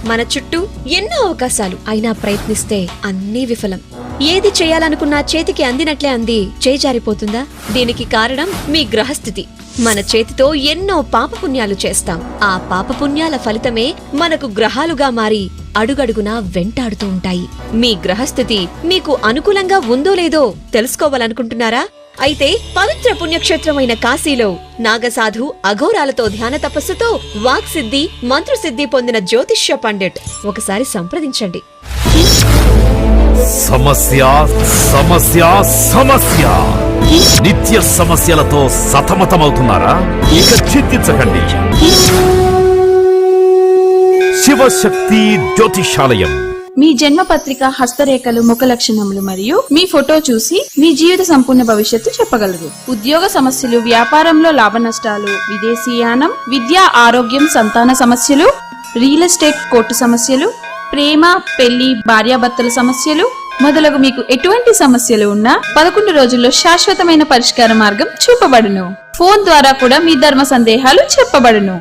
మన చుట్టూ ఎన్నో అవకాశాలు, అయినా ప్రయత్నిస్తే అన్నీ విఫలం. ఏది చేయాలనుకున్నా చేతికి అందినట్లే అంది చేజారిపోతుందా? దీనికి కారణం మీ గ్రహస్థితి. మన చేతితో ఎన్నో పాపపుణ్యాలు చేస్తాం. ఆ పాపపుణ్యాల ఫలితమే మనకు గ్రహాలుగా మారి అడుగడుగునా వెంటాడుతూ ఉంటాయి. మీ గ్రహస్థితి మీకు అనుకూలంగా ఉందో లేదో తెలుసుకోవాలనుకుంటున్నారా? అయితే పవిత్ర పుణ్యక్షేత్రమైన కాశీలో నాగసాధు అఘోరాలతో ధ్యాన తపస్సుతో వాక్సిద్ధి, మంత్రసిద్ధి పొందిన జ్యోతిష్య పండిట్ ఒకసారి సంప్రదించండి. సమస్య సమస్య సమస్య, నిత్య సమస్యలతో సతమతమవుతున్నారా? ఇక చింతించకండి. శివశక్తి జ్యోతిషాలయం. మీ జన్మపత్రిక, హస్తరేఖలు, ముఖ లక్షణములు మరియు మీ ఫోటో చూసి మీ జీవిత సంపూర్ణ భవిష్యత్తు చెప్పగలరు. ఉద్యోగ సమస్యలు, వ్యాపారంలో లాభ నష్టాలు, విదేశీయానం, విద్య, ఆరోగ్యం, సంతాన సమస్యలు, రియల్ ఎస్టేట్, కోర్టు సమస్యలు, ప్రేమ, పెళ్లి, భార్యాభర్తల సమస్యలు మొదలగు మీకు ఎటువంటి సమస్యలు ఉన్నా 11 రోజుల్లో శాశ్వతమైన పరిష్కార మార్గం చూపబడును. ఫోన్ ద్వారా కూడా మీ ధర్మ సందేహాలు చెప్పబడును.